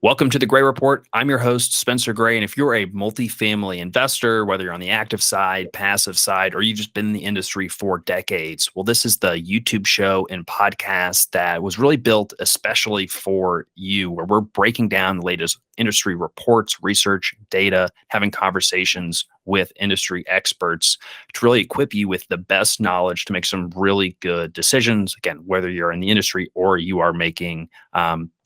Welcome to the Gray Report. I'm your host, Spencer Gray. And if you're a multifamily investor, whether you're on the active side, passive side, or you've just been in the industry for decades, well, this is the YouTube show and podcast that was really built especially for you, where we're breaking down the latest industry reports, research, data, having conversations with industry experts to really equip you with the best knowledge to make some really good decisions. Again, whether you're in the industry or you are making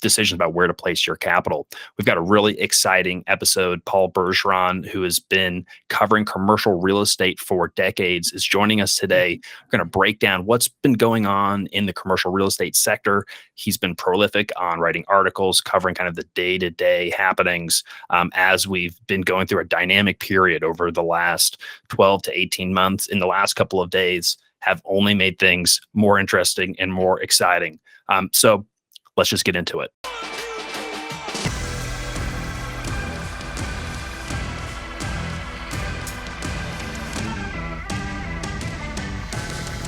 decisions about where to place your capital. We've got a really exciting episode. Paul Bergeron, who has been covering commercial real estate for decades, is joining us today. We're going to break down what's been going on in the commercial real estate sector. He's been prolific on writing articles covering kind of the day-to-day happenings as we've been going through a dynamic period over the last 12 to 18 months. In the last couple of days have only made things more interesting and more exciting. So let's just get into it.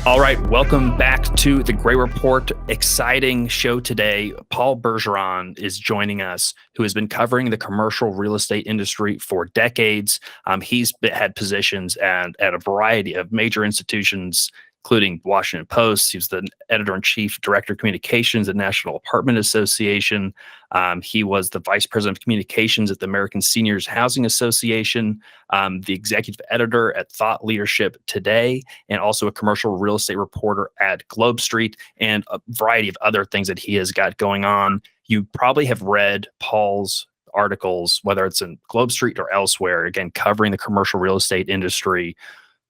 All right, welcome back to the Gray Report. Exciting show today. Paul Bergeron is joining us, who has been covering the commercial real estate industry for decades. He's had positions at a variety of major institutions, including Washington Post. He was the editor-in-chief, director of communications at National Apartment Association. He was the vice president of communications at the American Seniors Housing Association, the executive editor at Thought Leadership Today, and also a commercial real estate reporter at Globe Street, and a variety of other things that he has got going on. You probably have read Paul's articles, whether it's in Globe Street or elsewhere, again, covering the commercial real estate industry.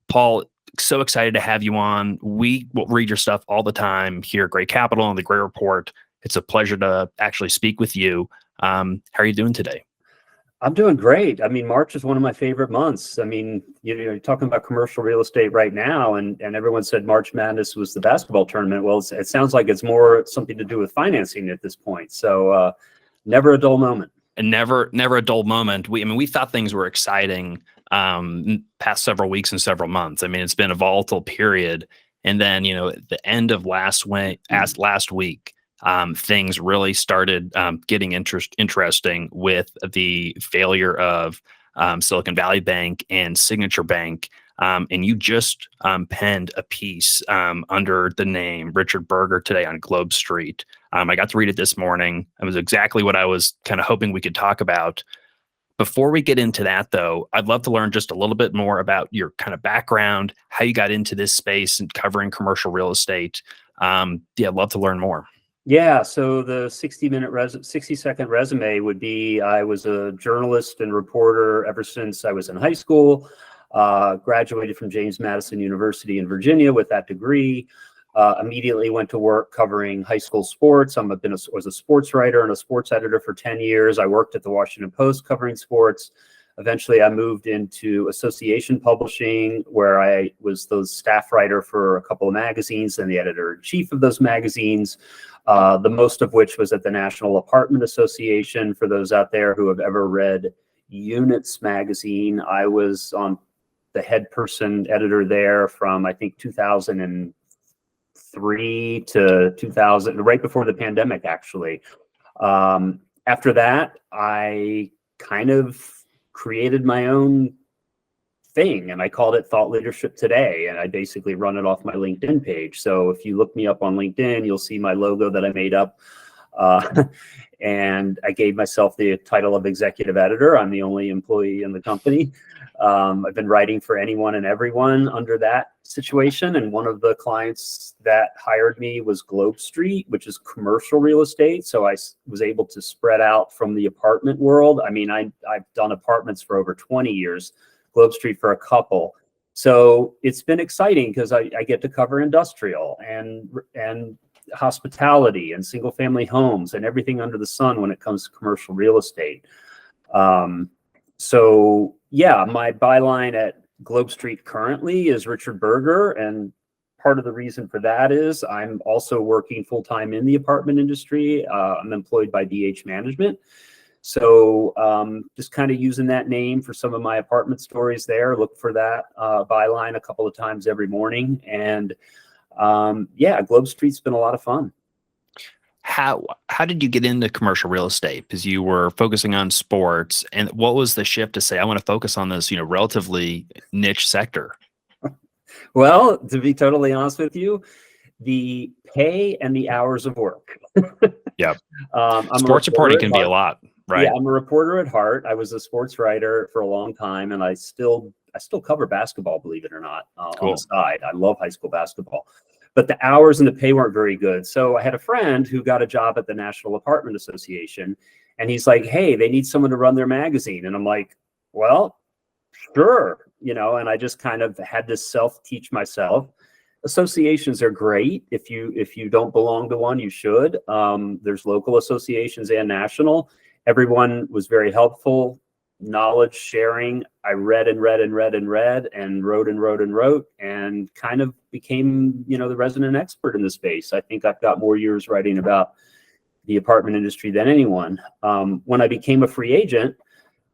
Paul, so excited to have you on. We will read your stuff all the time here at Gray Capital and the Gray Report. It's a pleasure to actually speak with you. How are you doing today? I'm doing great. I mean, March is one of my favorite months. I mean, you're talking about commercial real estate right now, and everyone said March Madness was the basketball tournament. Well, it sounds like it's more something to do with financing at this point. So never a dull moment. And never a dull moment. We thought things were exciting past several weeks and several months. I mean, it's been a volatile period. And then, at the end of last week, things really started getting interesting with the failure of Silicon Valley Bank and Signature Bank. And you just penned a piece under the name Richard Berger today on Globe Street. I got to read it this morning. It was exactly what I was kind of hoping we could talk about. Before we get into that, though, I'd love to learn just a little bit more about your kind of background, how you got into this space and covering commercial real estate. I'd love to learn more. Yeah, so the 60-second resume would be I was a journalist and reporter ever since I was in high school. Graduated from James Madison University in Virginia with that degree. Immediately went to work covering high school sports. Was a sports writer and a sports editor for 10 years. I worked at the Washington Post covering sports. Eventually, I moved into association publishing, where I was the staff writer for a couple of magazines and the editor-in-chief of those magazines, the most of which was at the National Apartment Association. For those out there who have ever read Units magazine, I was on the head person editor there from, I think, 2003 to 2000, right before the pandemic, actually. After that, I kind of created my own thing, and I called it Thought Leadership Today, and I basically run it off my LinkedIn page. So if you look me up on LinkedIn, you'll see my logo that I made up. And I gave myself the title of executive editor. I'm the only employee in the company. I've been writing for anyone and everyone under that situation. And one of the clients that hired me was Globe Street, which is commercial real estate. So I was able to spread out from the apartment world. I mean, I've done apartments for over 20 years, Globe Street for a couple. So it's been exciting because I get to cover industrial and hospitality and single family homes and everything under the sun when it comes to commercial real estate. So yeah, my byline at Globe Street currently is Richard Berger, and part of the reason for that is I'm also working full-time in the apartment industry. I'm employed by DH Management. So just kind of using that name for some of my apartment stories there. Look for that byline a couple of times every morning. And yeah, Globe Street's been a lot of fun. how did you get into commercial real estate? Because you were focusing on sports, and what was the shift to say, I want to focus on this, relatively niche sector? Well, to be totally honest with you, the pay and the hours of work. Yeah. I'm a Sports reporting reporter at can be a heart. lot, Yeah, right? I'm a reporter at heart. I was a sports writer for a long time, and I still cover basketball, believe it or not, on the Cool. side. I love high school basketball, but the hours and the pay weren't very good. So I had a friend who got a job at the National Apartment Association, and he's like, "Hey, they need someone to run their magazine," and I'm like, "Well, sure," and I just kind of had to self-teach myself. Associations are great. If you don't belong to one, you should. There's local associations and national. Everyone was very helpful. Knowledge sharing. I read and read and read and read and wrote and wrote and wrote and kind of became, the resident expert in the space. I think I've got more years writing about the apartment industry than anyone. When I became a free agent,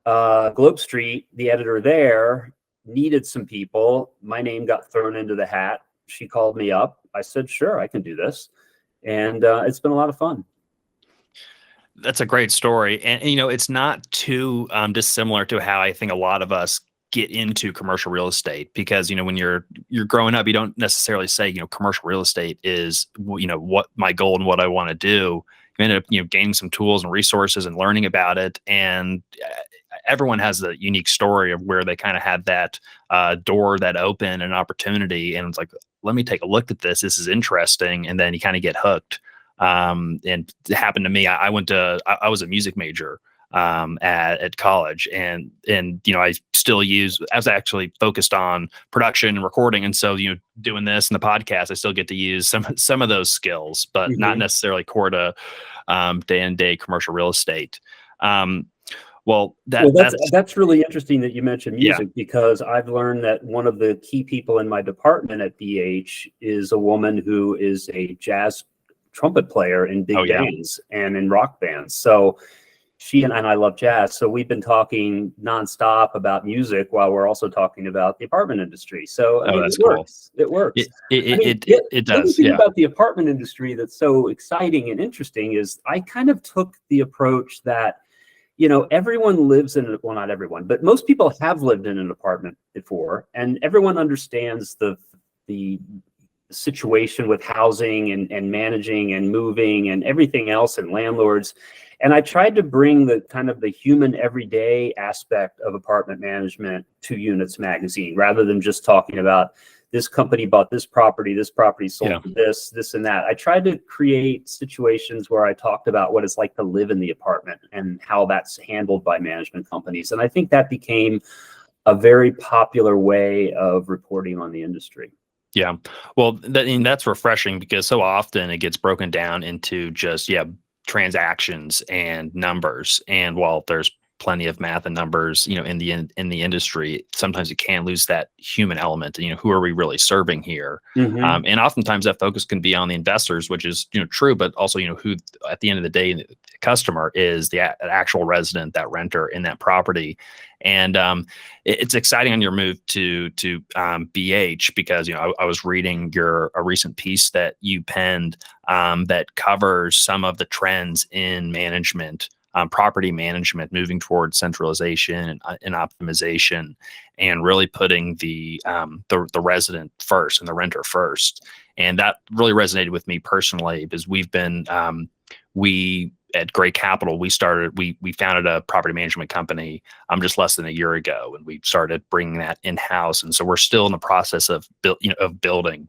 Globe Street, the editor there, needed some people. My name got thrown into the hat. She called me up. I said, sure, I can do this. And it's been a lot of fun. That's a great story. And it's not too dissimilar to how I think a lot of us get into commercial real estate, because when you're growing up, you don't necessarily say commercial real estate is what my goal and what I want to do. You end up gaining some tools and resources and learning about it, and everyone has a unique story of where they kind of had that door that opened, an opportunity, and it's like, let me take a look at this. This is interesting, and then you kind of get hooked. And it happened to me. I was a music major at college, and I still I was actually focused on production and recording, and so doing this and the podcast, I still get to use some of those skills, but not Mhm. necessarily core to day-to-day commercial real estate. Well, Well, that's that's that's really interesting that you mentioned yeah. music, because I've learned that one of the key people in my department at BH is a woman who is a jazz trumpet player in Oh big yeah. bands and in rock bands. So she and I love jazz. So we've been talking nonstop about music while we're also talking about the apartment industry. So, I Oh, mean, that's it cool. works. It works. It it I mean, it it, it the other does. thing Yeah. about the apartment industry that's so exciting and interesting is I kind of took the approach that everyone lives in, well, not everyone, but most people have lived in an apartment before, and everyone understands the situation with housing and managing and moving and everything else, and landlords. And I tried to bring the kind of the human everyday aspect of apartment management to Units Magazine, rather than just talking about this company bought this property sold Yeah. for this and that. I tried to create situations where I talked about what it's like to live in the apartment and how that's handled by management companies. And I think that became a very popular way of reporting on the industry. Yeah. Well, that's refreshing, because so often it gets broken down into just, transactions and numbers. And while there's plenty of math and numbers, in the industry, sometimes you can lose that human element. Who are we really serving here? Mm-hmm. And oftentimes that focus can be on the investors, which is, true, but also, who at the end of the day, the customer is the actual resident, that renter in that property. And it's exciting on your move to BH, because I was reading a recent piece that you penned that covers some of the trends in management, property management, moving towards centralization and optimization, and really putting the resident first and the renter first. And that really resonated with me personally, because we at Gray Capital, we founded a property management company just less than a year ago, and we started bringing that in house. And so we're still in the process of building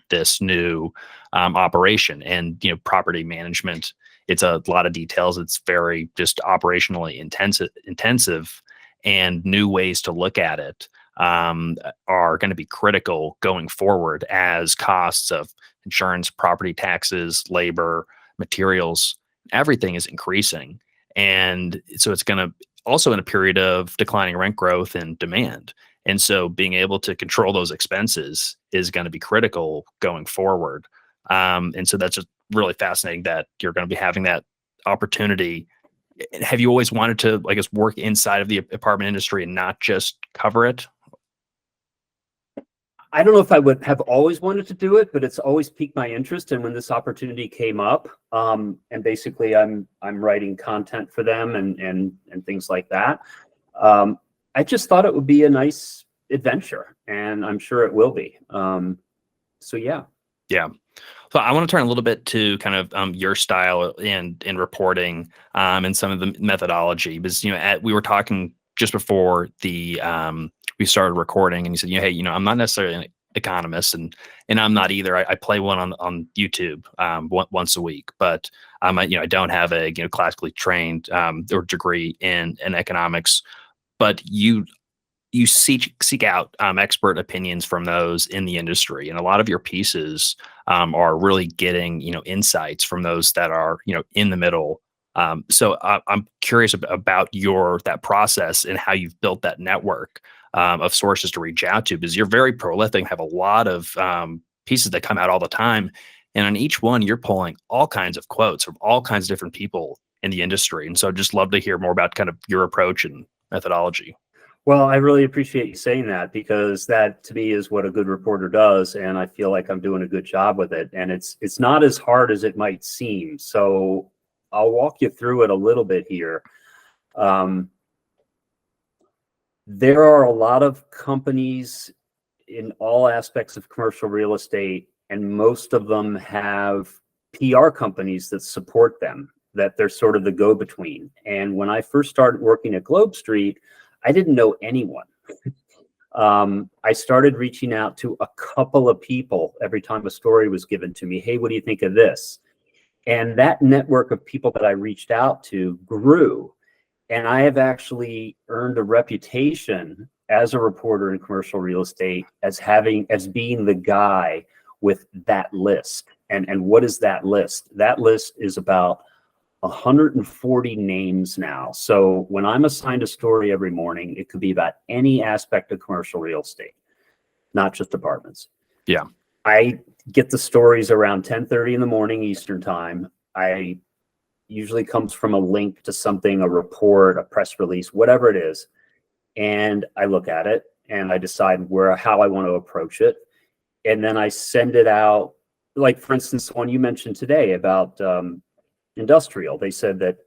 this new operation. And property management, it's a lot of details. It's very just operationally intensive, and new ways to look at it are going to be critical going forward, as costs of insurance, property taxes, labor, materials, everything is increasing. And so it's going to also in a period of declining rent growth and demand. And so being able to control those expenses is going to be critical going forward. And so that's just really fascinating that you're going to be having that opportunity. Have you always wanted to, I guess, work inside of the apartment industry and not just cover it? I don't know if I would have always wanted to do it, but it's always piqued my interest. And when this opportunity came up, and basically I'm writing content for them and things like that, I just thought it would be a nice adventure, and I'm sure it will be. So yeah. Yeah. So I want to turn a little bit to kind of your style in reporting and some of the methodology, because we were talking just before we started recording, and you said, hey, I'm not necessarily an economist, and I'm not either. I play one on YouTube once a week, but I don't have a classically trained or degree in economics, but you seek out expert opinions from those in the industry, and a lot of your pieces are really getting insights from those that are in the middle. So I'm curious about that process and how you've built that network of sources to reach out to, because you're very prolific, have a lot of pieces that come out all the time, and on each one you're pulling all kinds of quotes from all kinds of different people in the industry. And so I'd just love to hear more about kind of your approach and methodology. Well, I really appreciate you saying that, because that to me is what a good reporter does, and I feel like I'm doing a good job with it. And it's not as hard as it might seem. So I'll walk you through it a little bit here. There are a lot of companies in all aspects of commercial real estate, and most of them have PR companies that support them, that they're sort of the go-between. And when I first started working at Globe Street, I didn't know anyone. I started reaching out to a couple of people every time a story was given to me. Hey, what do you think of this? And that network of people that I reached out to grew. And I have actually earned a reputation as a reporter in commercial real estate as being the guy with that list. And what is that list? That list is about 140 names now. So when I'm assigned a story every morning, it could be about any aspect of commercial real estate, not just apartments. Yeah. I get the stories around 10:30 in the morning Eastern time. I usually comes from a link to something, a report, a press release, whatever it is. And I look at it and I decide how I want to approach it. And then I send it out. Like, for instance, the one you mentioned today about industrial, they said that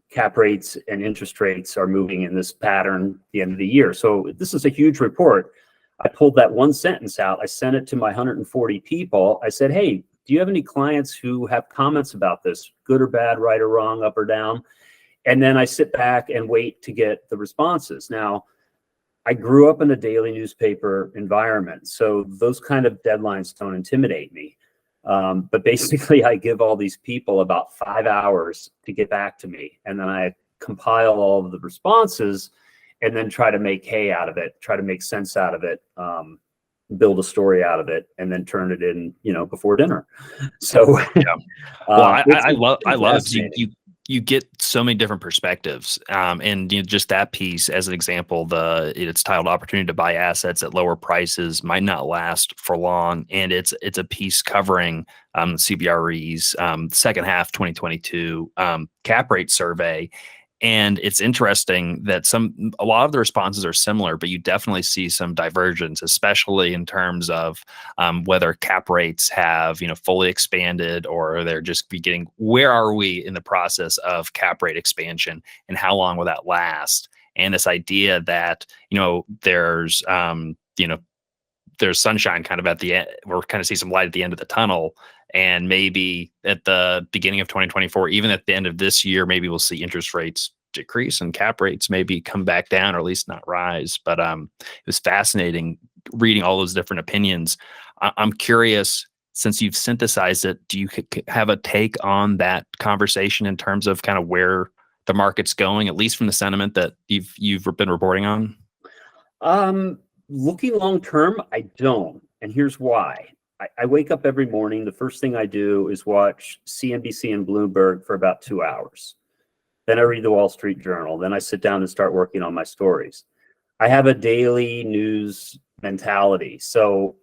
cap rates and interest rates are moving in this pattern at the end of the year. So this is a huge report. I pulled that one sentence out. I sent it to my 140 people. I said, hey, do you have any clients who have comments about this, good or bad, right or wrong, up or down? And then I sit back and wait to get the responses. Now, I grew up in a daily newspaper environment, so those kind of deadlines don't intimidate me. But basically, I give all these people about 5 hours to get back to me. And then I compile all of the responses and then try to make hay out of it, try to make sense out of it, build a story out of it, and then turn it in, before dinner. So, yeah. Well, I love it, because you get so many different perspectives. And just that piece as an example, it's titled "Opportunity to Buy Assets at Lower Prices Might Not Last for Long," and it's a piece covering CBRE's second half 2022 cap rate survey. And it's interesting that a lot of the responses are similar, but you definitely see some divergence, especially in terms of whether cap rates have fully expanded, or they're just beginning. Where are we in the process of cap rate expansion, and how long will that last? And this idea that there's there's sunshine kind of at the end. We're kind of see some light at the end of the tunnel. And maybe at the beginning of 2024, even at the end of this year, maybe we'll see interest rates decrease and cap rates maybe come back down, or at least not rise. But it was fascinating reading all those different opinions. I'm curious, since you've synthesized it, do you have a take on that conversation in terms of kind of where the market's going, at least from the sentiment that you've been reporting on? Looking long term, I don't. And here's why. I wake up every morning. The first thing I do is watch CNBC and Bloomberg for about 2 hours. Then I read the Wall Street Journal. Then I sit down and start working on my stories. I have a daily news mentality. So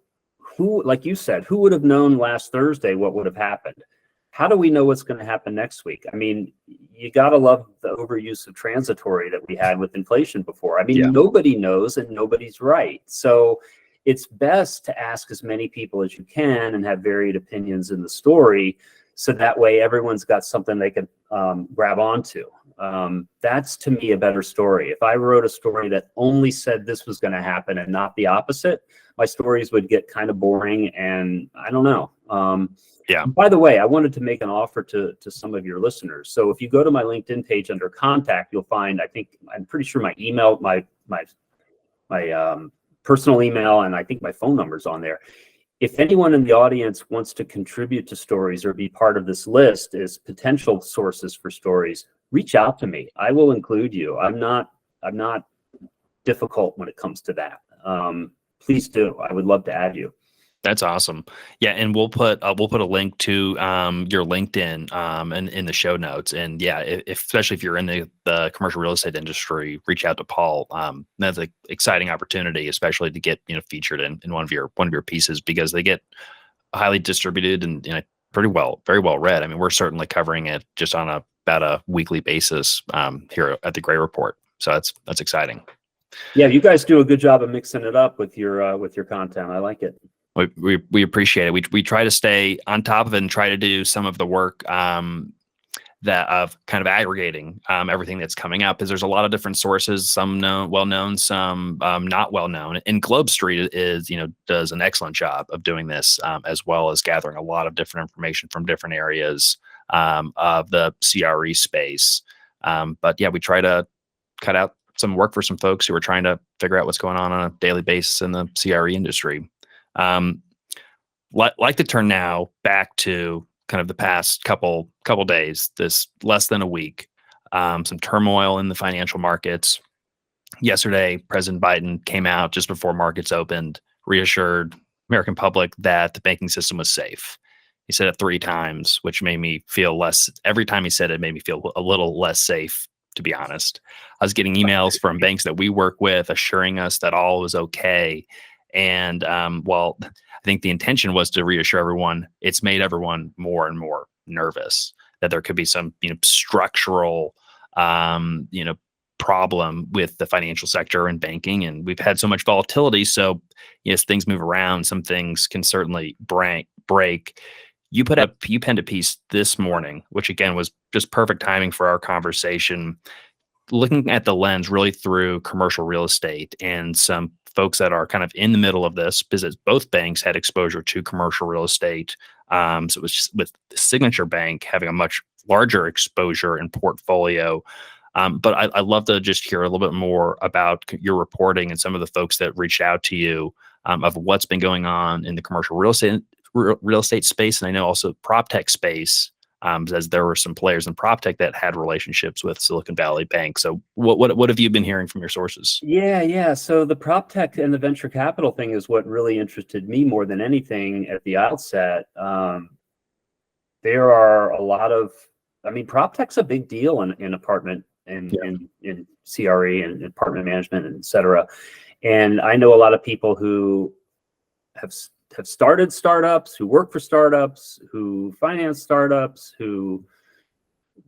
like you said, who would have known last Thursday what would have happened? How do we know what's going to happen next week? I mean, you got to love the overuse of transitory that we had with inflation before. I mean, Nobody knows and nobody's right. So it's best to ask as many people as you can and have varied opinions in the story, so that way everyone's got something they can grab onto. That's, to me, a better story. If I wrote a story that only said this was going to happen and not the opposite, my stories would get kind of boring, and I don't know. Yeah. By the way, I wanted to make an offer to some of your listeners. So if you go to my LinkedIn page under contact, you'll find, I'm pretty sure my email, my personal email, and I think my phone number's on there. If anyone in the audience wants to contribute to stories or be part of this list as potential sources for stories, reach out to me. I will include you. I'm not difficult when it comes to that. Please do. I would love to add you. That's awesome. Yeah, and we'll put a link to your LinkedIn in the show notes. And yeah, especially if you're in the commercial real estate industry, reach out to Paul. That's an exciting opportunity, especially to get featured in one of your pieces, because they get highly distributed and very well read. I mean, we're certainly covering it just on about a weekly basis here at the Gray Report. So that's exciting. Yeah, you guys do a good job of mixing it up with your content. I like it. We appreciate it. We try to stay on top of it and try to do some of the work that of kind of aggregating everything that's coming up, because there's a lot of different sources, some well known, some not well known. And Globe Street does an excellent job of doing this, as well as gathering a lot of different information from different areas of the CRE space. But yeah, we try to cut out some work for some folks who are trying to figure out what's going on a daily basis in the CRE industry. Like to turn now back to kind of the past couple days, this less than a week, some turmoil in the financial markets. Yesterday, President Biden came out just before markets opened, reassured American public that the banking system was safe. He said it 3 times, which made me feel less. Every time he said it, made me feel a little less safe, to be honest. I was getting emails from banks that we work with assuring us that all was okay. And while I think the intention was to reassure everyone, it's made everyone more and more nervous that there could be some structural problem with the financial sector and banking. And we've had so much volatility. So yes, things move around. Some things can certainly break. You penned a piece this morning, which again was just perfect timing for our conversation, looking at the lens really through commercial real estate and some folks that are kind of in the middle of this, because both banks had exposure to commercial real estate. So it was just with the Signature Bank having a much larger exposure and portfolio. But I'd love to just hear a little bit more about your reporting and some of the folks that reached out to you of what's been going on in the commercial real estate space. And I know also Proptech space, as there were some players in Proptech that had relationships with Silicon Valley Bank. So what have you been hearing from your sources? Yeah. So the Proptech and the venture capital thing is what really interested me more than anything at the outset. There are a lot of, Proptech's a big deal in apartment and in CRE and apartment management, and et cetera. And I know a lot of people who have started startups, who work for startups, who finance startups, who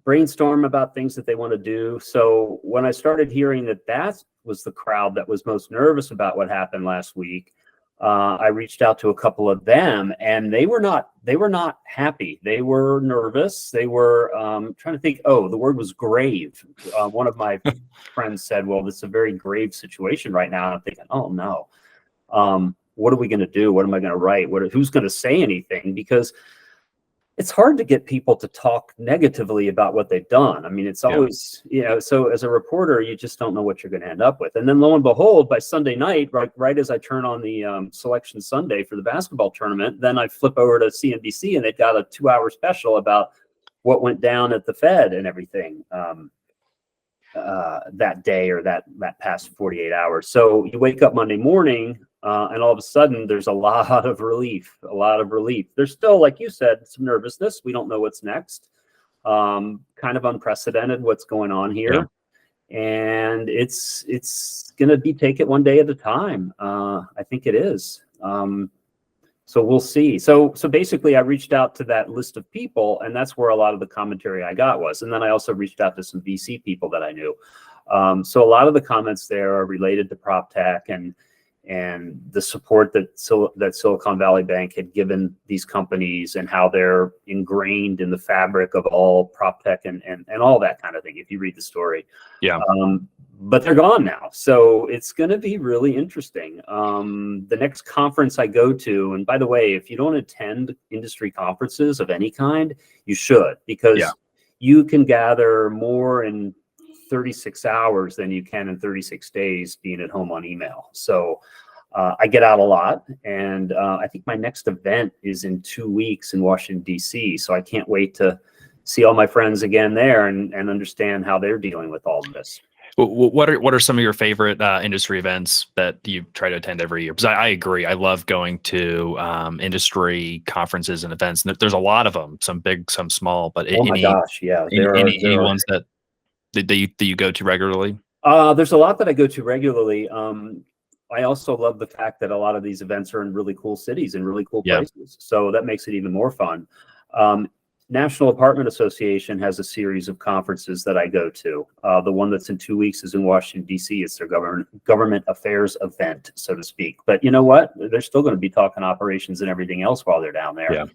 brainstorm about things that they want to do. So when I started hearing that was the crowd that was most nervous about what happened last week, I reached out to a couple of them, and they were not happy. They were nervous. They were trying to think. Oh, the word was grave. One of my friends said, "Well, this is a very grave situation right now." And I'm thinking, "Oh no. What are we going to do? What am I going to write? Who's going to say anything?" Because it's hard to get people to talk negatively about what they've done. It's always, so as a reporter, you just don't know what you're going to end up with. And then lo and behold, by Sunday night, right as I turn on the Selection Sunday for the basketball tournament, then I flip over to CNBC and they've got a 2-hour special about what went down at the Fed and everything that day or that past 48 hours. So you wake up Monday morning, and all of a sudden there's a lot of relief. There's still, like you said, some nervousness. We don't know what's next. Kind of unprecedented what's going on here. Yeah. And it's going to be take it one day at a time. I think it is. So we'll see. So basically I reached out to that list of people, and that's where a lot of the commentary I got was. And then I also reached out to some VC people that I knew. So a lot of the comments there are related to Proptech, and and the support that Silicon Valley Bank had given these companies, and how they're ingrained in the fabric of all Proptech and all that kind of thing, if you read the story. Yeah. But they're gone now. So it's going to be really interesting. The next conference I go to, and by the way, if you don't attend industry conferences of any kind, you should, because you can gather more in 36 hours than you can in 36 days being at home on email. So I get out a lot, and I think my next event is in 2 weeks in Washington, D.C. So I can't wait to see all my friends again there and understand how they're dealing with all of this. What are some of your favorite industry events that you try to attend every year? Because I agree, I love going to industry conferences and events. There's a lot of them, some big, some small. But oh my gosh, yeah, any ones that you go to regularly? There's a lot that I go to regularly. I also love the fact that a lot of these events are in really cool cities and really cool places, so that makes it even more fun. National Apartment Association has a series of conferences that I go to. The one that's in 2 weeks is in Washington, D.C. It's their government affairs event, so to speak. But you know what? They're still going to be talking operations and everything else while they're down there.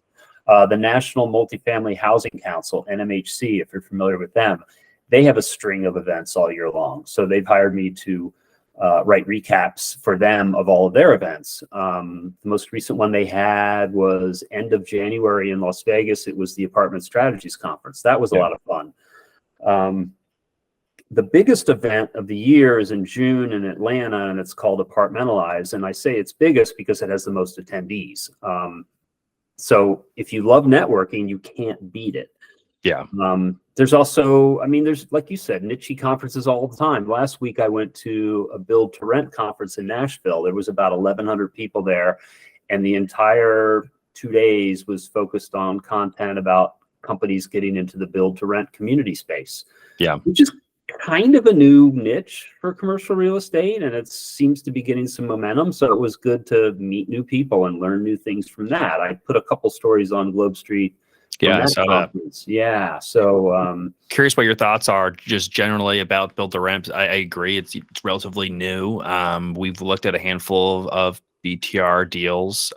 The National Multifamily Housing Council, NMHC, if you're familiar with them, they have a string of events all year long. So they've hired me to write recaps for them of all of their events. The most recent one they had was end of January in Las Vegas. It was the Apartment Strategies Conference. That was a lot of fun. The biggest event of the year is in June in Atlanta, and it's called Apartmentalize. And I say it's biggest because it has the most attendees. So if you love networking, you can't beat it. There's also, there's, like you said, niche conferences all the time. Last week, I went to a build to rent conference in Nashville. There was about 1,100 people there, and the entire 2 days was focused on content about companies getting into the build to rent community space. Which is kind of a new niche for commercial real estate, and it seems to be getting some momentum. So it was good to meet new people and learn new things from that. I put a couple stories on Globe Street. I saw that. So curious what your thoughts are just generally about build to rent. I agree, it's relatively new. We've looked at a handful of BTR deals.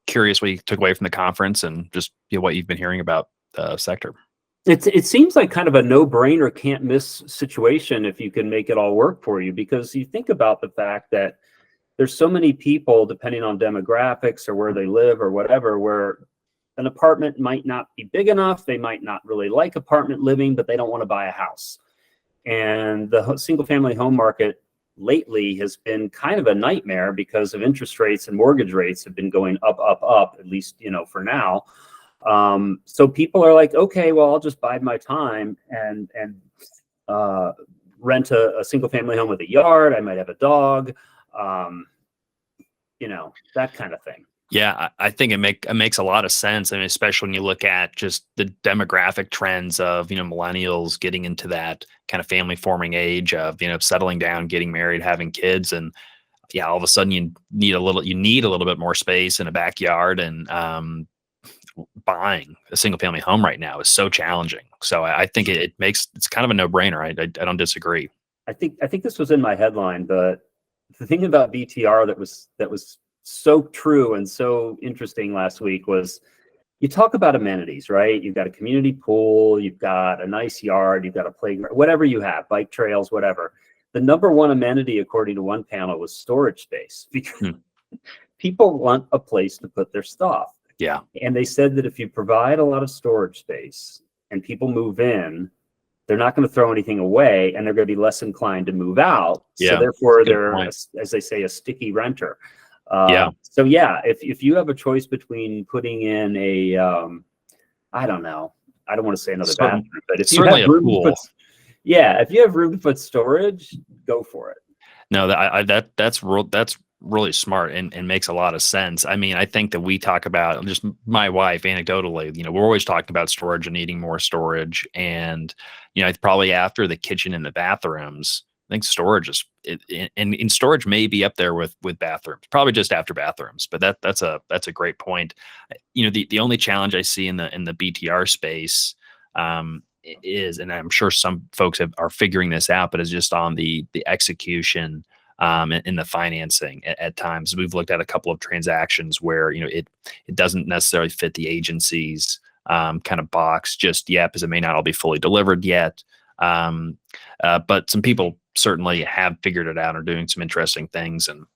Curious what you took away from the conference, and just what you've been hearing about the sector. It seems like kind of a no-brainer, can't miss situation if you can make it all work for you, because you think about the fact that there's so many people, depending on demographics or where they live or whatever, where an apartment might not be big enough. They might not really like apartment living, but they don't want to buy a house. And the single family home market lately has been kind of a nightmare because of interest rates, and mortgage rates have been going up, at least, for now. So people are like, okay, well, I'll just bide my time and rent a single family home with a yard. I might have a dog, that kind of thing. Yeah, I think it makes a lot of sense. Especially when you look at just the demographic trends of, millennials getting into that kind of family forming age of, settling down, getting married, having kids. And all of a sudden you need a little bit more space in a backyard, and buying a single family home right now is so challenging. So I think it's kind of a no brainer. I don't disagree. I think this was in my headline, but the thing about BTR that was so true and so interesting last week was, you talk about amenities, right? You've got a community pool, you've got a nice yard, you've got a playground, whatever you have, bike trails, whatever. The number one amenity, according to one panel, was storage space, because people want a place to put their stuff. And they said that if you provide a lot of storage space and people move in, they're not going to throw anything away, and they're going to be less inclined to move out. So therefore they're, as they say, a sticky renter. So if you have a choice between putting in a, I don't want to say another bathroom, but if you have room to put, if you have room to put storage, go for it. No, that's really smart and makes a lot of sense. I think that we talk about, just my wife, anecdotally, we're always talking about storage and needing more storage. And, probably after the kitchen and the bathrooms, I think storage is, and storage may be up there with bathrooms, probably just after bathrooms. But that's a great point. The only challenge I see in the BTR space is, and I'm sure some folks are figuring this out, but is just on the execution in the financing at times. We've looked at a couple of transactions where, it doesn't necessarily fit the agency's kind of box just yet, because it may not all be fully delivered yet. But some people certainly have figured it out and are doing some interesting things. And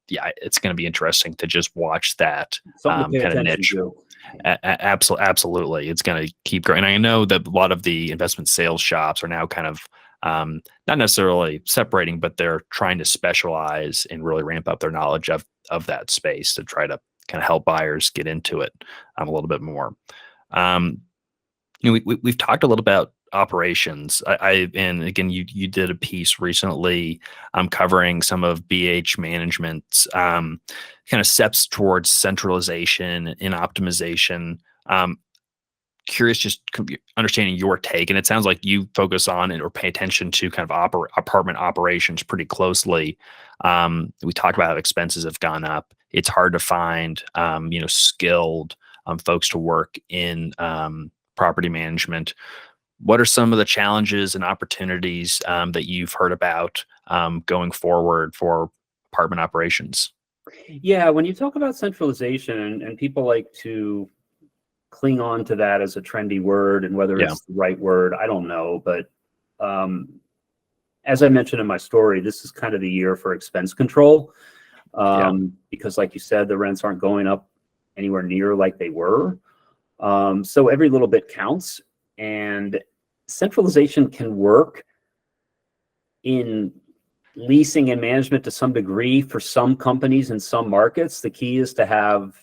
yeah, it's going to be interesting to just watch that Something to pay kind of attention niche. to. Absolutely. It's going to keep growing. I know that a lot of the investment sales shops are now kind of not necessarily separating, but they're trying to specialize and really ramp up their knowledge of that space to try to kind of help buyers get into it a little bit more. We've talked a little about operations. And again, you did a piece recently covering some of BH management's kind of steps towards centralization and optimization. Curious, just understanding your take, and it sounds like you focus on it or pay attention to kind of apartment operations pretty closely. We talked about how expenses have gone up. It's hard to find skilled folks to work in property management. What are some of the challenges and opportunities that you've heard about going forward for apartment operations? Yeah, when you talk about centralization, and people like to cling on to that as a trendy word, and whether it's the right word, I don't know. But as I mentioned in my story, this is kind of the year for expense control, because like you said, the rents aren't going up anywhere near like they were. So every little bit counts, and centralization can work in leasing and management to some degree for some companies in some markets. The key is to have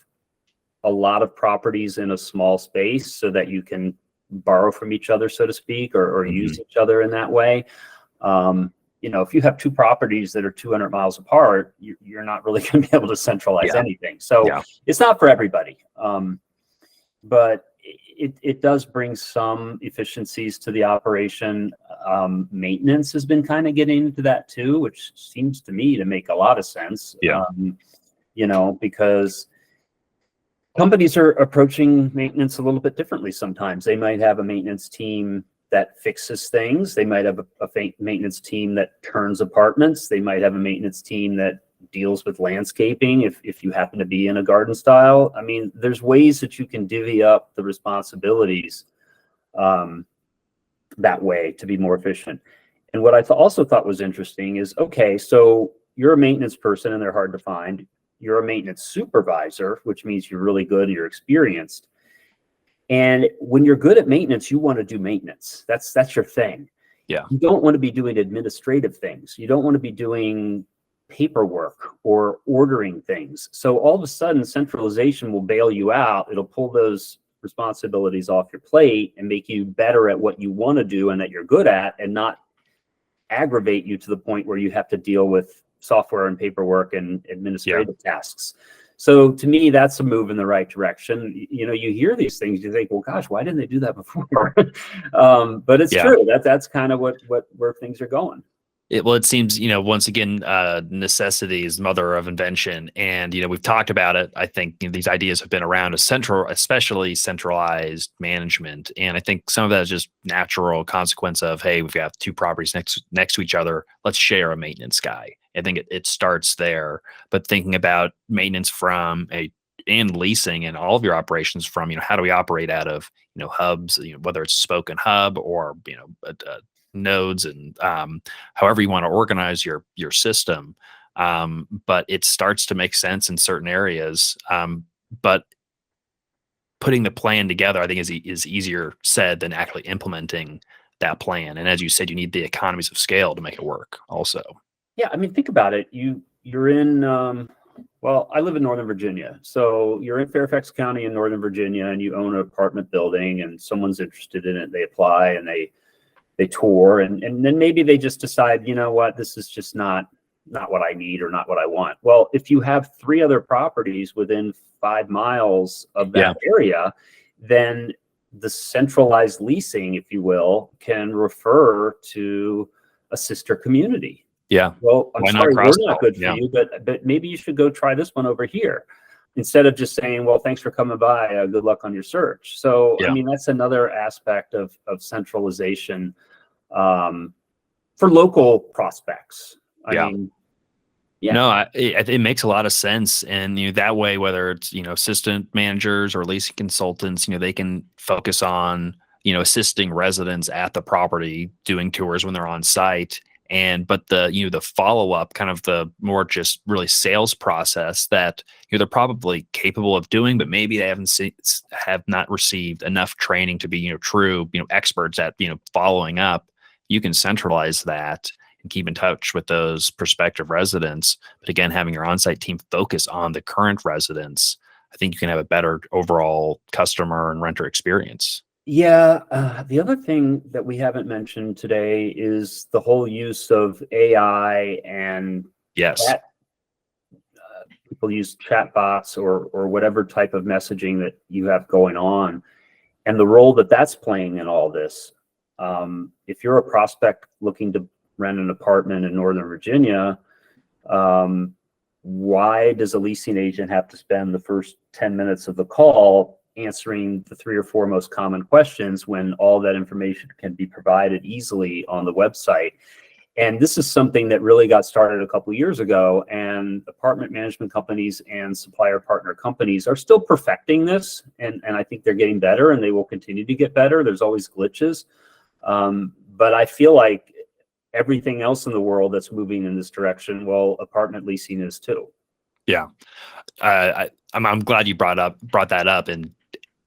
a lot of properties in a small space so that you can borrow from each other, so to speak, or use each other in that way. If you have two properties that are 200 miles apart, you're not really going to be able to centralize anything. So it's not for everybody. But it does bring some efficiencies to the operation. Maintenance has been kind of getting into that too, which seems to me to make a lot of sense. Because companies are approaching maintenance a little bit differently sometimes. They might have a maintenance team that fixes things. They might have a maintenance team that turns apartments. They might have a maintenance team that deals with landscaping if you happen to be in a garden style. I mean, there's ways that you can divvy up the responsibilities that way to be more efficient. And what I also thought was interesting is, okay, so you're a maintenance person and they're hard to find. You're a maintenance supervisor, which means you're really good, you're experienced. And when you're good at maintenance, you want to do maintenance. That's your thing. Yeah. You don't want to be doing administrative things. You don't want to be doing paperwork or ordering things. So all of a sudden, centralization will bail you out. It'll pull those responsibilities off your plate and make you better at what you want to do and that you're good at, and not aggravate you to the point where you have to deal with software and paperwork and administrative tasks. So to me, that's a move in the right direction. You hear these things, you think, well, gosh, why didn't they do that before? But it's true. That's kind of where things are going. It seems, once again, necessity is mother of invention. And, we've talked about it. I think these ideas have been around, especially centralized management. And I think some of that is just natural consequence of, hey, we've got two properties next to each other. Let's share a maintenance guy. I think it starts there. But thinking about maintenance and leasing and all of your operations from, how do we operate out of, hubs, whether it's spoken hub or, nodes, and however you want to organize your system. But it starts to make sense in certain areas. But putting the plan together, I think, is easier said than actually implementing that plan. And as you said, you need the economies of scale to make it work also. Yeah, I mean, think about it. You're in, well, I live in Northern Virginia. So you're in Fairfax County in Northern Virginia, and you own an apartment building, and someone's interested in it. They apply and they tour, and then maybe they just decide, you know what, this is just not what I need or not what I want. Well, if you have 3 other properties within 5 miles of that area, then the centralized leasing, if you will, can refer to a sister community. Yeah. Well, I'm sorry, we're not good for you, but maybe you should go try this one over here, instead of just saying, well, thanks for coming by. Good luck on your search. So, I mean, that's another aspect of centralization for local prospects. I mean, Yeah. No, it makes a lot of sense, and that way, whether it's assistant managers or leasing consultants, they can focus on assisting residents at the property, doing tours when they're on site, and but the follow up, kind of the more just really sales process that they're probably capable of doing, but maybe they have not received enough training to be true experts at following up. You can centralize that and keep in touch with those prospective residents. But again, having your on-site team focus on the current residents, I think you can have a better overall customer and renter experience. Yeah. The other thing that we haven't mentioned today is the whole use of AI and Yes. chat. People use chat bots or whatever type of messaging that you have going on, and the role that that's playing in all this. If you're a prospect looking to rent an apartment in Northern Virginia, why does a leasing agent have to spend the first 10 minutes of the call answering the 3 or 4 most common questions when all that information can be provided easily on the website? And this is something that really got started a couple of years ago, and apartment management companies and supplier partner companies are still perfecting this, and I think they're getting better, and they will continue to get better. There's always glitches, but I feel like everything else in the world that's moving in this direction, well, apartment leasing is too. Yeah. I'm glad you brought that up. And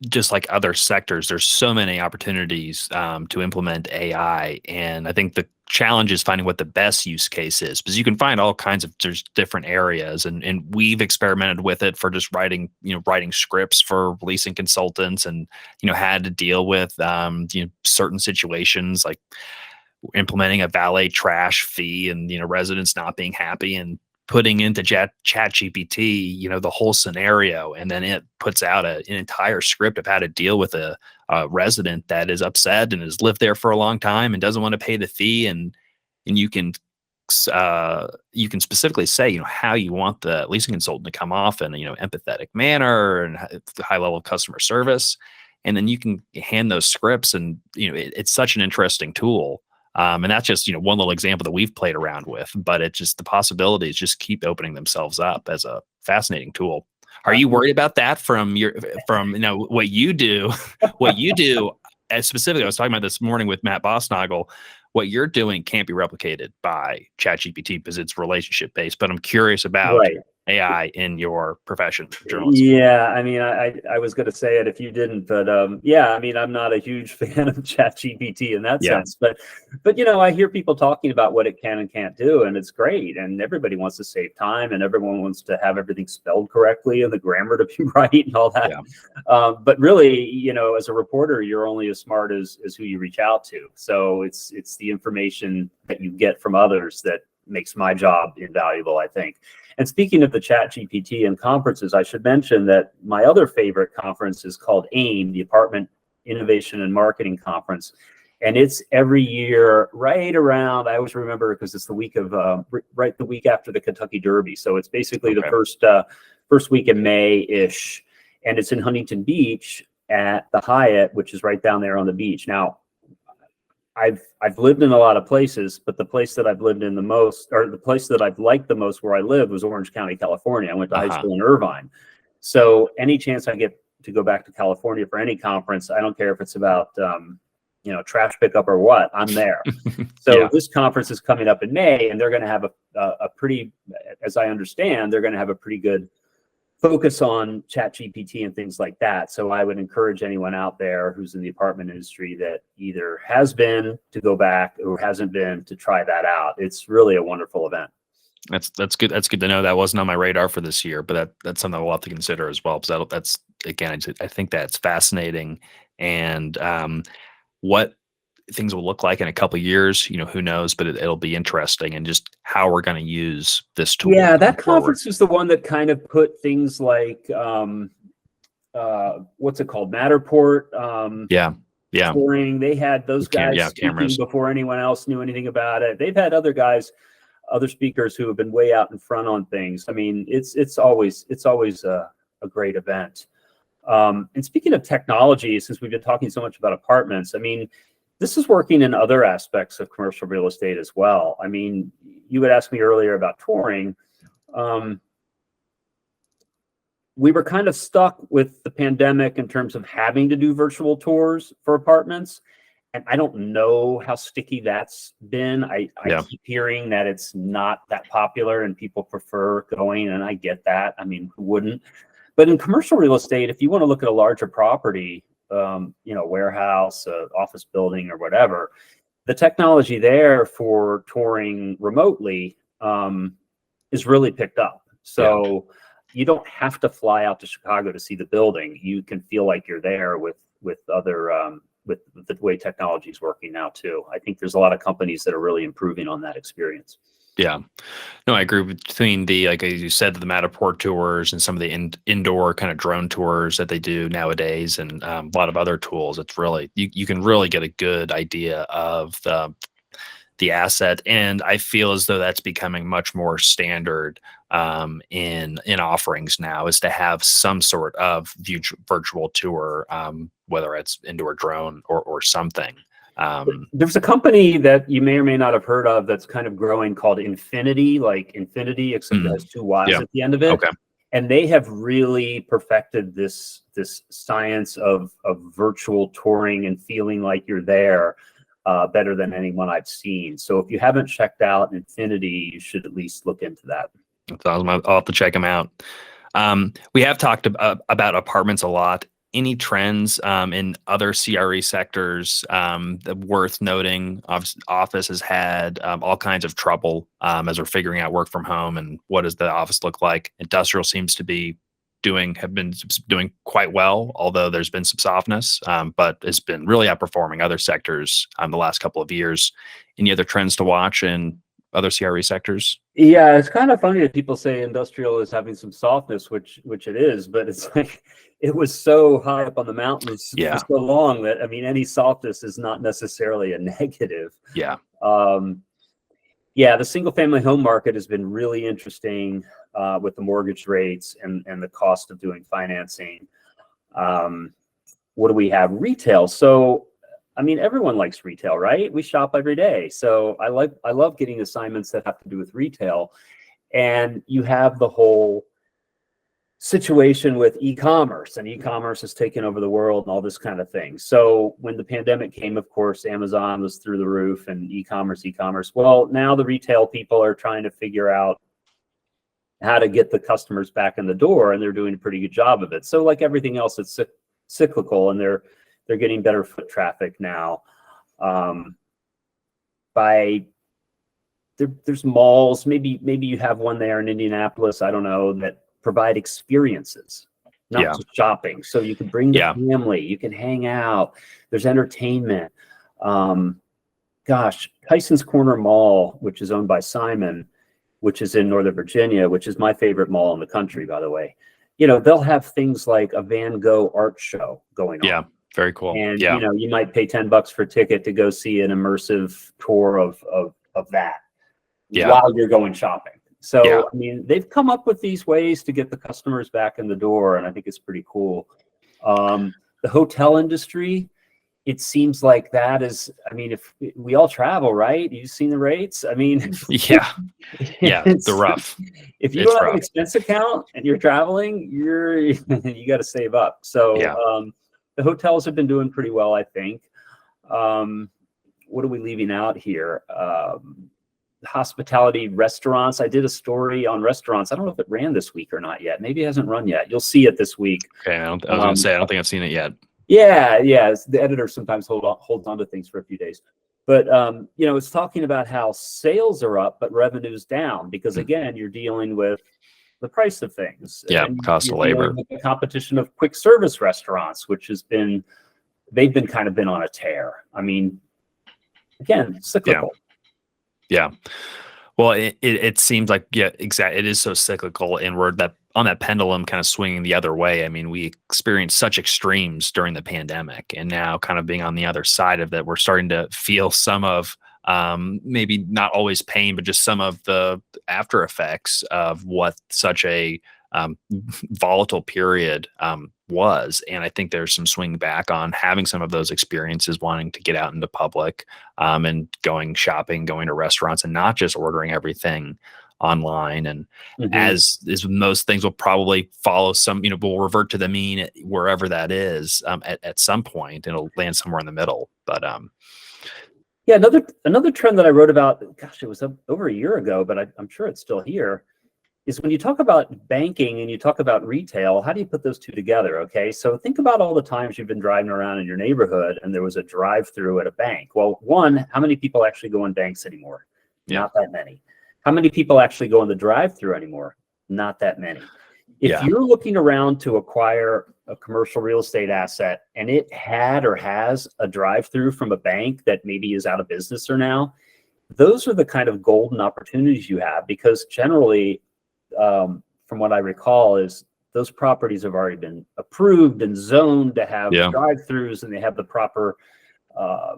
just like other sectors, there's so many opportunities to implement AI. And I think the challenge is finding what the best use case is, because you can find all kinds of there's different areas. And we've experimented with it for just writing scripts for leasing consultants, and, had to deal with, certain situations like implementing a valet trash fee and residents not being happy, and putting into chat GPT the whole scenario, and then it puts out an entire script of how to deal with a resident that is upset and has lived there for a long time and doesn't want to pay the fee, and you can specifically say how you want the leasing consultant to come off in empathetic manner and high level of customer service, and then you can hand those scripts, and it's such an interesting tool. And that's just one little example that we've played around with, but it just the possibilities just keep opening themselves up as a fascinating tool. Are you worried about that from what you do? What you do specifically, I was talking about this morning with Matt Bosnagel. What you're doing can't be replicated by ChatGPT because it's relationship based. But I'm curious about Right. AI in your profession, journalism. Yeah, I mean, I was going to say it if you didn't, but yeah, I mean, I'm not a huge fan of ChatGPT in that Yeah. sense, but I hear people talking about what it can and can't do, and it's great, and everybody wants to save time, and everyone wants to have everything spelled correctly and the grammar to be right and all that. Yeah. But really, as a reporter, you're only as smart as who you reach out to. So it's the information that you get from others that makes my job invaluable, I think. And speaking of the Chat GPT and conferences, I should mention that my other favorite conference is called AIM, the Apartment Innovation and Marketing Conference. And it's every year right around, I always remember because it's the week of, right the week after the Kentucky Derby. So it's basically the first week in May-ish. And it's in Huntington Beach at the Hyatt, which is right down there on the beach. Now, I've lived in a lot of places, but the place that I've lived in the most, or the place that I've liked the most where I lived, was Orange County, California. I went to high school in Irvine. So any chance I get to go back to California for any conference, I don't care if it's about trash pickup or what, I'm there. So Yeah. This conference is coming up in May, and they're going to have a pretty, as I understand, they're going to have a pretty good focus on Chat GPT and things like that. So I would encourage anyone out there who's in the apartment industry that either has been to go back or hasn't been to try that out. It's really a wonderful event. That's good. That's good to know. That wasn't on my radar for this year, but that's something we'll have to consider as well. Because that's again, I think that's fascinating, and what things will look like in a couple of years, who knows? But it'll be interesting, and just how we're going to use this tool. Yeah, that forward. conference is the one that kind of put things like what's it called, Matterport. Yeah. Touring. They had those guys speaking cameras before anyone else knew anything about it. They've had other speakers who have been way out in front on things. I mean, it's always a great event. And speaking of technology, since we've been talking so much about apartments, I mean, this is working in other aspects of commercial real estate as well. I mean, you had asked me earlier about touring. Um, we were kind of stuck with the pandemic in terms of having to do virtual tours for apartments. And I don't know how sticky that's been. I Yeah. keep hearing that it's not that popular and people prefer going, and I get that. I mean, who wouldn't? But in commercial real estate, if you want to look at a larger property, warehouse, office building, or whatever, the technology there for touring remotely is really picked up. So you don't have to fly out to Chicago to see the building. You can feel like you're there with other with the way technology is working now too. I think there's a lot of companies that are really improving on that experience. Yeah. No, I agree between the, like as you said, the Matterport tours and some of the indoor kind of drone tours that they do nowadays, and a lot of other tools. It's really, you can really get a good idea of the asset. And I feel as though that's becoming much more standard in offerings now, is to have some sort of virtual tour, whether it's indoor drone or something. There's a company that you may or may not have heard of that's kind of growing called Infinity, like Infinity, except it has two Y's Yeah. at the end of it. Okay. And they have really perfected this science of virtual touring and feeling like you're there better than anyone I've seen. So if you haven't checked out Infinity, you should at least look into that. That's awesome. I'll have to check them out. We have talked about apartments a lot. Any trends in other CRE sectors that worth noting? Office has had all kinds of trouble as we're figuring out work from home and what does the office look like. Industrial seems to be have been doing quite well, although there's been some softness, but it's been really outperforming other sectors the last couple of years. Any other trends to watch in other CRE sectors? Yeah, it's kind of funny that people say industrial is having some softness, which it is, but it's like it was so high up on the mountains for so long that, I mean, any softness is not necessarily a negative. Yeah. Yeah, the single family home market has been really interesting with the mortgage rates and the cost of doing financing. What do we have? Retail. So, I mean, everyone likes retail, right? We shop every day. So I love getting assignments that have to do with retail. And you have the whole situation with e-commerce, and e-commerce has taken over the world and all this kind of thing. So when the pandemic came, of course, Amazon was through the roof and e-commerce. Well, now the retail people are trying to figure out how to get the customers back in the door, and they're doing a pretty good job of it. So like everything else, it's cyclical, and they're getting better foot traffic now. There's malls, maybe you have one there in Indianapolis, I don't know, that provide experiences, not just shopping. So you can bring the family, you can hang out, there's entertainment. Tyson's Corner Mall, which is owned by Simon, which is in Northern Virginia, which is my favorite mall in the country, by the way. You know, they'll have things like a Van Gogh art show going on. Yeah, very cool. And you know, you might pay $10 for a ticket to go see an immersive tour of that while you're going shopping. So, I mean, they've come up with these ways to get the customers back in the door, and I think it's pretty cool. The hotel industry, it seems like that is, I mean, if we all travel, right? You've seen the rates. I mean, they're rough. If you don't have an expense account and you're traveling, you got to save up. So the hotels have been doing pretty well, I think. What are we leaving out here? Hospitality, restaurants. I did a story on restaurants. I don't know if it ran this week or not yet. Maybe it hasn't run yet. You'll see it this week. Okay, I was going to say, I don't think I've seen it yet. Yeah. The editor sometimes holds on to things for a few days. But, you know, it's talking about how sales are up, but revenue's down because, again, you're dealing with the price of things. Yeah, cost of labor. The competition of quick service restaurants, which they've been on a tear. I mean, again, cyclical. Yeah. Well, it seems like, exactly. It is so cyclical, and we're on that pendulum kind of swinging the other way. I mean, we experienced such extremes during the pandemic, and now kind of being on the other side of that, we're starting to feel some of maybe not always pain, but just some of the after effects of what such a volatile period was. And I think there's some swing back on having some of those experiences, wanting to get out into public and going shopping, going to restaurants, and not just ordering everything online. And Mhm. as is with most things, will probably follow some, will revert to the mean wherever that is, at some point. It'll land somewhere in the middle. But Yeah, another trend that I wrote about, gosh, it was over a year ago, but I'm sure it's still here, is when you talk about banking and you talk about retail, how do you put those two together? Okay, so think about all the times you've been driving around in your neighborhood and there was a drive-through at a bank. Well, one, how many people actually go in banks anymore? yeah, Not that many. How many people actually go in the drive-through anymore? Not that many. If yeah, you're looking around to acquire a commercial real estate asset and it had or has a drive-through from a bank that maybe is out of business or now, those are the kind of golden opportunities you have, because generally, from what I recall, is those properties have already been approved and zoned to have yeah, drive-throughs, and they have the proper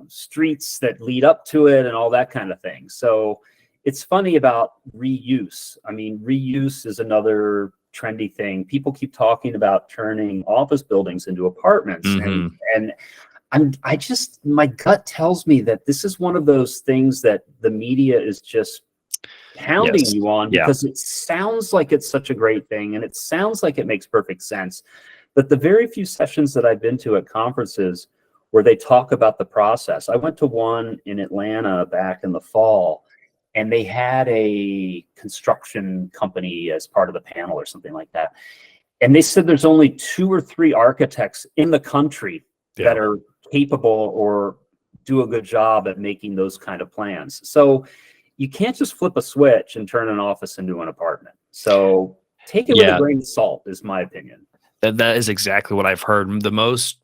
streets that lead up to it and all that kind of thing. So it's funny about reuse. I mean, reuse is another trendy thing. People keep talking about turning office buildings into apartments, hmm, and I just, my gut tells me that this is one of those things that the media is just pounding yes, you on, yeah, because it sounds like it's such a great thing and it sounds like it makes perfect sense. But the very few sessions that I've been to at conferences where they talk about the process, I went to one in Atlanta back in the fall, and they had a construction company as part of the panel or something like that. And they said there's only 2 or 3 architects in the country yeah. that are capable or do a good job at making those kind of plans. So you can't just flip a switch and turn an office into an apartment. So take it with a Yeah, grain of salt, is my opinion. that is exactly what I've heard. The most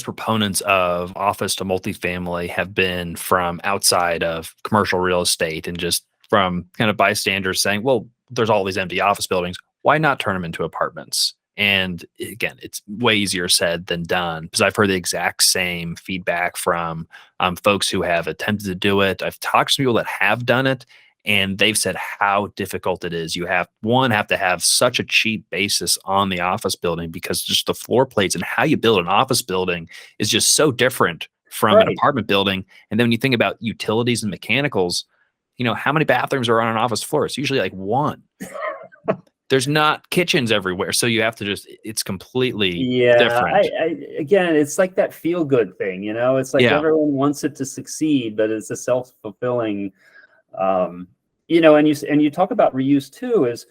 proponents of office to multifamily have been from outside of commercial real estate, and just from kind of bystanders saying, "Well, there's all these empty office buildings. Why not turn them into apartments?" And again, it's way easier said than done, because I've heard the exact same feedback from folks who have attempted to do it. I've talked to people that have done it, and they've said how difficult it is. You have to have such a cheap basis on the office building, because just the floor plates and how you build an office building is just so different from an Right. apartment building. And then when you think about utilities and mechanicals, how many bathrooms are on an office floor? It's usually like one. There's not kitchens everywhere, so you have to it's completely Yeah, different. again, it's like that feel good thing, it's like Yeah, everyone wants it to succeed, but it's a self-fulfilling, um, and you talk about reuse too, is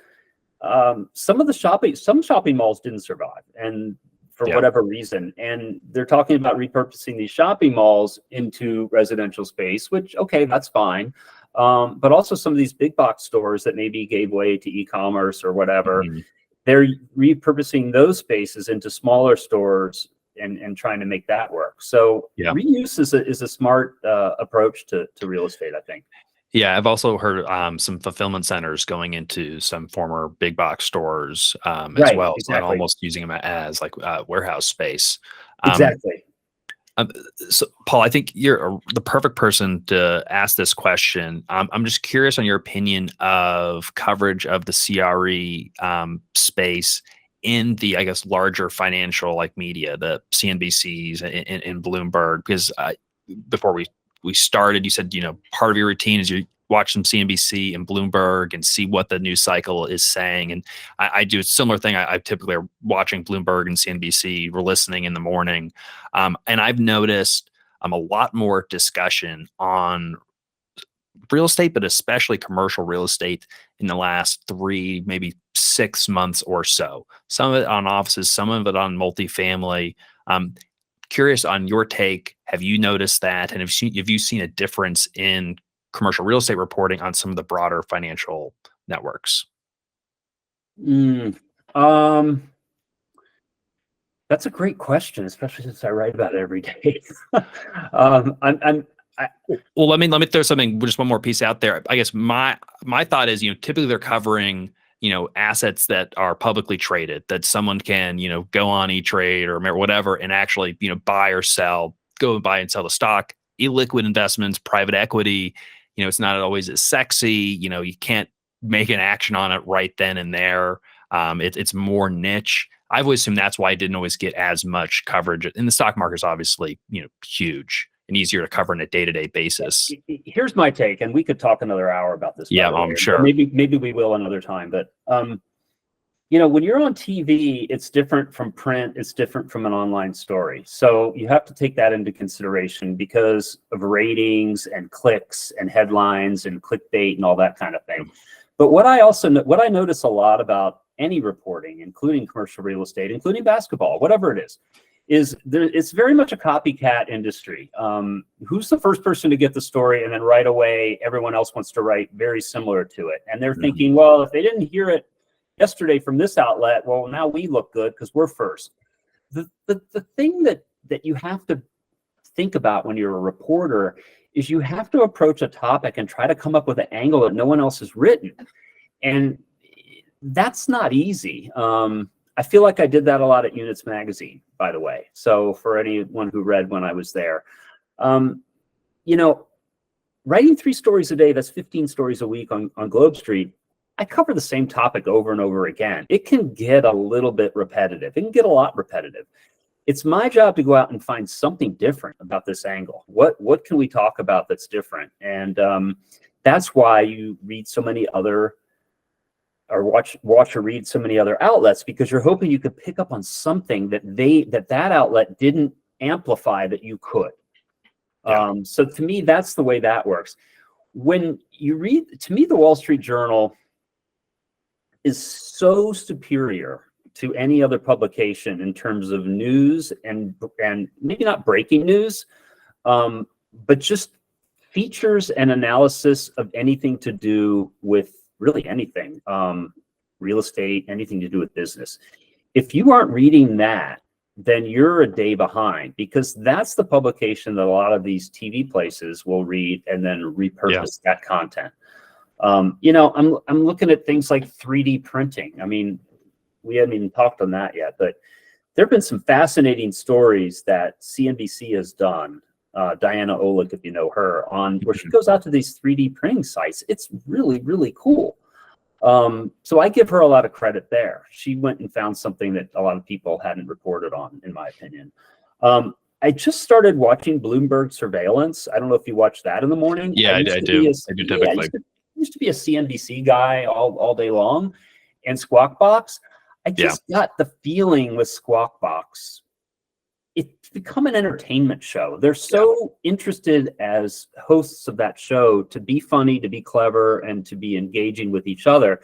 some shopping malls didn't survive, and for yeah, whatever reason, and they're talking about repurposing these shopping malls into residential space, which, okay, that's fine. But also some of these big box stores that maybe gave way to e-commerce or whatever, mhm, they're repurposing those spaces into smaller stores and trying to make that work. So yeah. reuse is a smart approach to real estate, I think. Yeah, I've also heard some fulfillment centers going into some former big box stores, as Right, well, so, and exactly. almost using them as like warehouse space. Um, Exactly. um, so, Paul, I think you're the perfect person to ask this question. I'm just curious on your opinion of coverage of the CRE space in the, I guess, larger financial like media, the CNBCs and Bloomberg. Because before we started, you said part of your routine is you watch some CNBC and Bloomberg and see what the news cycle is saying. And I do a similar thing. I typically are watching Bloomberg and CNBC, or listening in the morning. And I've noticed a lot more discussion on real estate, but especially commercial real estate in the last 3, maybe 6 months or so. Some of it on offices, some of it on multifamily. Curious on your take. Have you noticed that? And have you seen a difference in commercial real estate reporting on some of the broader financial networks? Mm, um, that's a great question, especially since I write about it every day. I'm Well, let me throw something, just one more piece out there. I guess my thought is, typically they're covering, assets that are publicly traded, that someone can, go on E-Trade or whatever, and actually, buy or sell, go and buy and sell the stock. Illiquid investments, private equity, it's not always as sexy. You can't make an action on it right then and there. It's more niche. I've always assumed that's why I didn't always get as much coverage. And the stock market is obviously, huge and easier to cover on a day-to-day basis. Here's my take, and we could talk another hour about this. Yeah, I'm sure. Maybe we will another time. But when you're on TV, it's different from print. It's different from an online story. So you have to take that into consideration because of ratings and clicks and headlines and clickbait and all that kind of thing. But what I notice a lot about any reporting, including commercial real estate, including basketball, whatever it is it's very much a copycat industry. Who's the first person to get the story, and then right away everyone else wants to write very similar to it, and they're thinking, well, if they didn't hear it yesterday from this outlet, well, now we look good because we're first. The thing that you have to think about when you're a reporter is you have to approach a topic and try to come up with an angle that no one else has written, and that's not easy. I feel like I did that a lot at Units Magazine, by the way. So for anyone who read when I was there, writing 3 stories a day, that's 15 stories a week on Globe Street. I cover the same topic over and over again. It can get a little bit repetitive. It can get a lot repetitive. It's my job to go out and find something different about this angle. What can we talk about that's different? And that's why you read so many other, or watch or read so many other outlets, because you're hoping you could pick up on something that outlet didn't amplify that you could. Yeah. So to me, that's the way that works. When you read, to me, the Wall Street Journal is so superior to any other publication in terms of news and maybe not breaking news, but just features and analysis of anything to do with really anything, real estate, anything to do with business. If you aren't reading that, then you're a day behind, because that's the publication that a lot of these TV places will read and then repurpose that content. I'm looking at things like 3D printing. I mean, we haven't even talked on that yet, but there have been some fascinating stories that CNBC has done. Diana Olick, if you know her, where she goes out to these 3D printing sites. It's really, really cool. So I give her a lot of credit there. She went and found something that a lot of people hadn't reported on, in my opinion. I just started watching Bloomberg Surveillance. I don't know if you watch that in the morning. Yeah, I do. I do typically. I used to be a CNBC guy all day long. And Squawk Box, I just got the feeling with Squawk Box, it's become an entertainment show. They're so interested as hosts of that show to be funny, to be clever, and to be engaging with each other.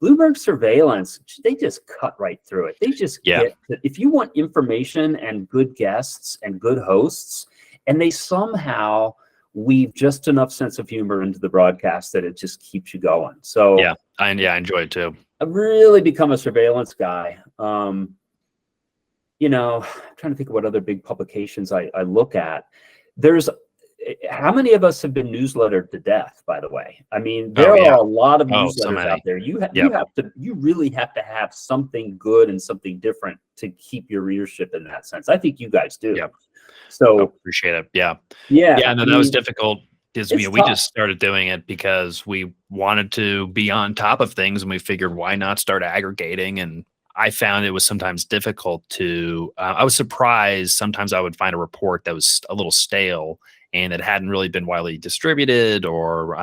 Bloomberg Surveillance, they just cut right through it. They just get, if you want information and good guests and good hosts, and they somehow weave just enough sense of humor into the broadcast that it just keeps you going. So I enjoy it too. I've really become a surveillance guy. I'm trying to think of what other big publications I look at. How many of us have been newslettered to death, by the way? I mean, there are a lot of newsletters out there. You really have to have something good and something different to keep your readership in that sense. I think you guys do. Yep. So appreciate it. Yeah. No, that was difficult. We just started doing it because we wanted to be on top of things, and we figured, why not start aggregating? And I found it was sometimes difficult to, I was surprised. Sometimes I would find a report that was a little stale and it hadn't really been widely distributed, or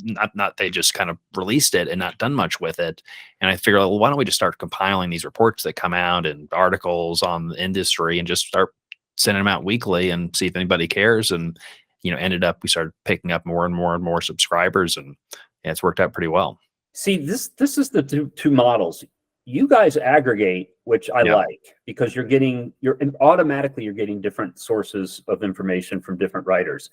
not they just kind of released it and not done much with it. And I figured, well, why don't we just start compiling these reports that come out and articles on the industry and just start sending them out weekly and see if anybody cares. And, we started picking up more and more and more subscribers, and it's worked out pretty well. See, this is the two models. You guys aggregate, which I like, because you're getting different sources of information from different writers.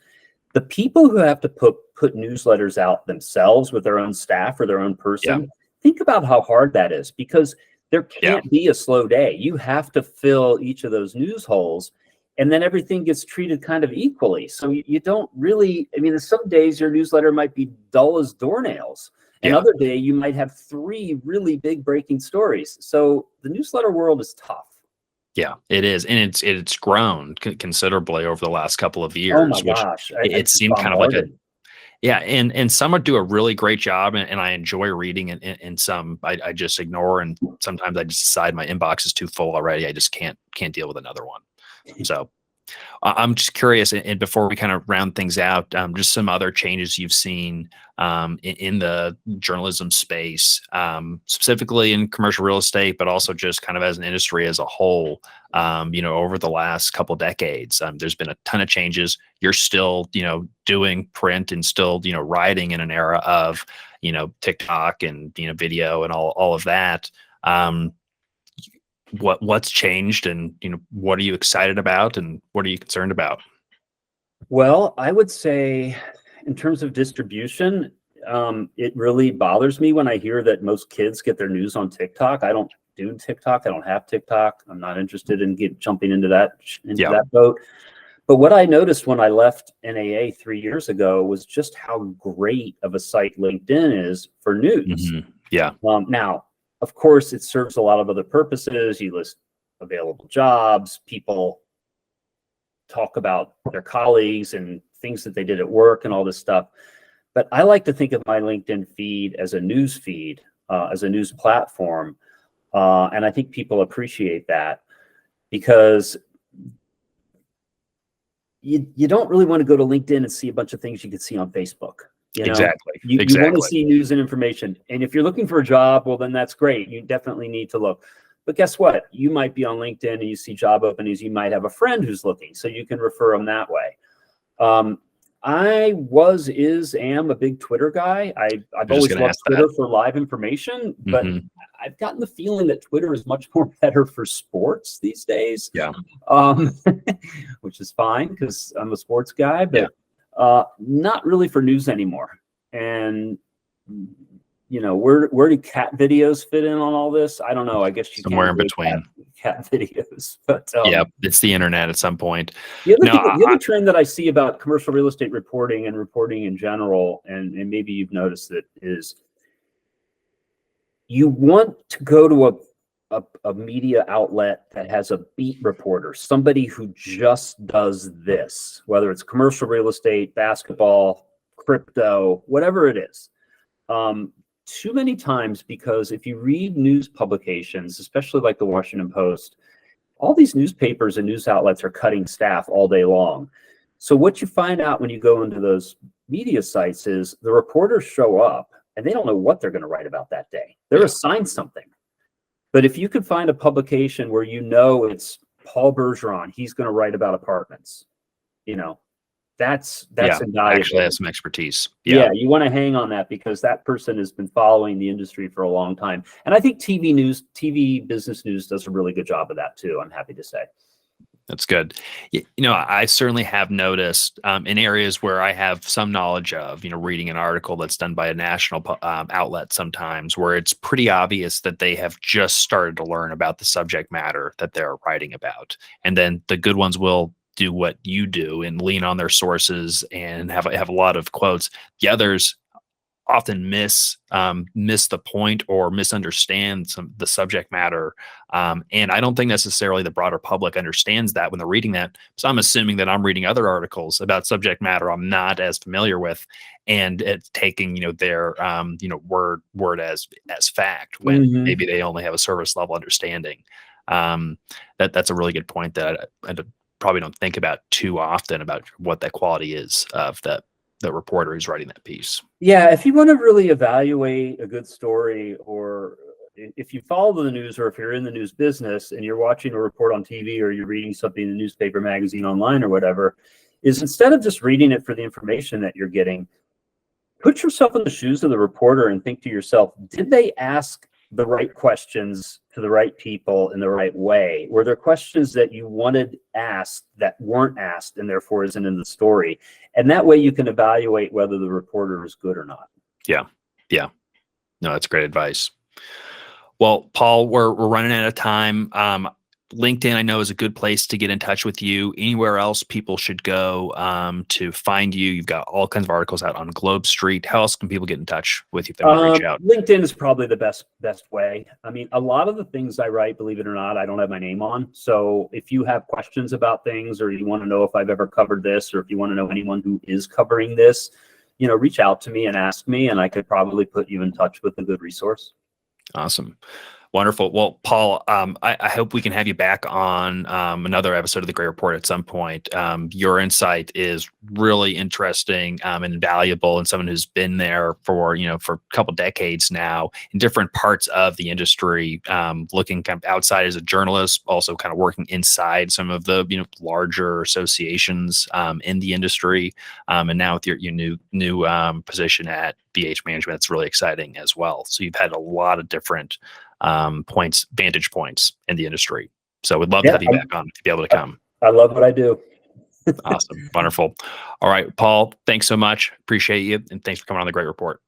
The people who have to put newsletters out themselves with their own staff or their own person, think about how hard that is, because there can't be a slow day. You have to fill each of those news holes, and then everything gets treated kind of equally. So you don't really, some days your newsletter might be dull as doornails. Another day you might have 3 really big breaking stories. So the newsletter world is tough. Yeah, it is. And it's grown considerably over the last couple of years. Oh my gosh. It seemed kind of like and some would do a really great job, and I enjoy reading, and some I just ignore, and sometimes I just decide my inbox is too full already. I just can't deal with another one. So I'm just curious, and before we kind of round things out, just some other changes you've seen in the journalism space, specifically in commercial real estate, but also just kind of as an industry as a whole. Over the last couple decades, there's been a ton of changes. You're still, doing print and still, writing in an era of, TikTok and video and all of that. Um, what's changed, and what are you excited about, and what are you concerned about? Well, I would say in terms of distribution, it really bothers me when I hear that most kids get their news on TikTok. I don't do TikTok. I don't have TikTok. I'm not interested in jumping into that boat. But what I noticed when I left NAA 3 years ago was just how great of a site LinkedIn is for news. Yeah. Now, of course, it serves a lot of other purposes. You list available jobs, people talk about their colleagues and things that they did at work and all this stuff. But I like to think of my LinkedIn feed as a news feed, as a news platform. And I think people appreciate that, because you don't really want to go to LinkedIn and see a bunch of things you could see on Facebook. Exactly. You want to see news and information. And if you're looking for a job, well, then that's great. You definitely need to look. But guess what? You might be on LinkedIn and you see job openings. You might have a friend who's looking, so you can refer them that way. I am a big Twitter guy. I've always loved Twitter for live information, but I've gotten the feeling that Twitter is much more better for sports these days. Yeah. Which is fine because I'm a sports guy, but not really for news anymore. And where do cat videos fit in on all this? I don't know. I guess you somewhere in between cat videos, but it's the internet at some point. The other trend that I see about commercial real estate reporting and reporting in general, and maybe you've noticed it, is you want to go to a media outlet that has a beat reporter, somebody who just does this, whether it's commercial real estate, basketball, crypto, whatever it is. Too many times, because if you read news publications, especially like the Washington Post, all these newspapers and news outlets are cutting staff all day long. So what you find out when you go into those media sites is the reporters show up and they don't know what they're going to write about that day. They're assigned something. But if you could find a publication where it's Paul Bergeron, he's going to write about apartments, that's invaluable. Actually has some expertise. Yeah, you want to hang on that, because that person has been following the industry for a long time. And I think TV business news does a really good job of that too, I'm happy to say. That's good. I certainly have noticed in areas where I have some knowledge of, reading an article that's done by a national outlet sometimes, where it's pretty obvious that they have just started to learn about the subject matter that they're writing about. And then the good ones will do what you do and lean on their sources and have a lot of quotes. The others often miss the point or misunderstand the subject matter. And I don't think necessarily the broader public understands that when they're reading that. So I'm assuming that I'm reading other articles about subject matter I'm not as familiar with, and it's taking, their, word as fact, when maybe they only have a surface level understanding. That's a really good point that I probably don't think about too often, about what that quality is of the reporter who's writing that piece. Yeah, if you want to really evaluate a good story, or if you follow the news, or if you're in the news business and you're watching a report on TV, or you're reading something in the newspaper, magazine, online, or whatever, is instead of just reading it for the information that you're getting, put yourself in the shoes of the reporter and think to yourself, did they ask the right questions to the right people in the right way? Were there questions that you wanted asked that weren't asked and therefore isn't in the story? And that way you can evaluate whether the reporter is good or not. Yeah. No, that's great advice. Well, Paul, we're running out of time. LinkedIn, I know, is a good place to get in touch with you. Anywhere else people should go to find you? You've got all kinds of articles out on Globe Street. How else can people get in touch with you if they want to reach out? LinkedIn is probably the best way. I mean, a lot of the things I write, believe it or not, I don't have my name on. So if you have questions about things, or you want to know if I've ever covered this, or if you want to know anyone who is covering this, reach out to me and ask me, and I could probably put you in touch with a good resource. Awesome. Wonderful. Well, Paul, I hope we can have you back on another episode of the Great Report at some point. Your insight is really interesting and valuable, and someone who's been there for for a couple decades now in different parts of the industry, looking kind of outside as a journalist, also kind of working inside some of the larger associations in the industry, and now with your new position at BH Management, it's really exciting as well. So you've had a lot of different vantage points in the industry. So we'd love to Yeah, have you back on to be able to come. I love what I do. Awesome. Wonderful. All right, Paul, thanks so much. Appreciate you. And thanks for coming on the Great Report.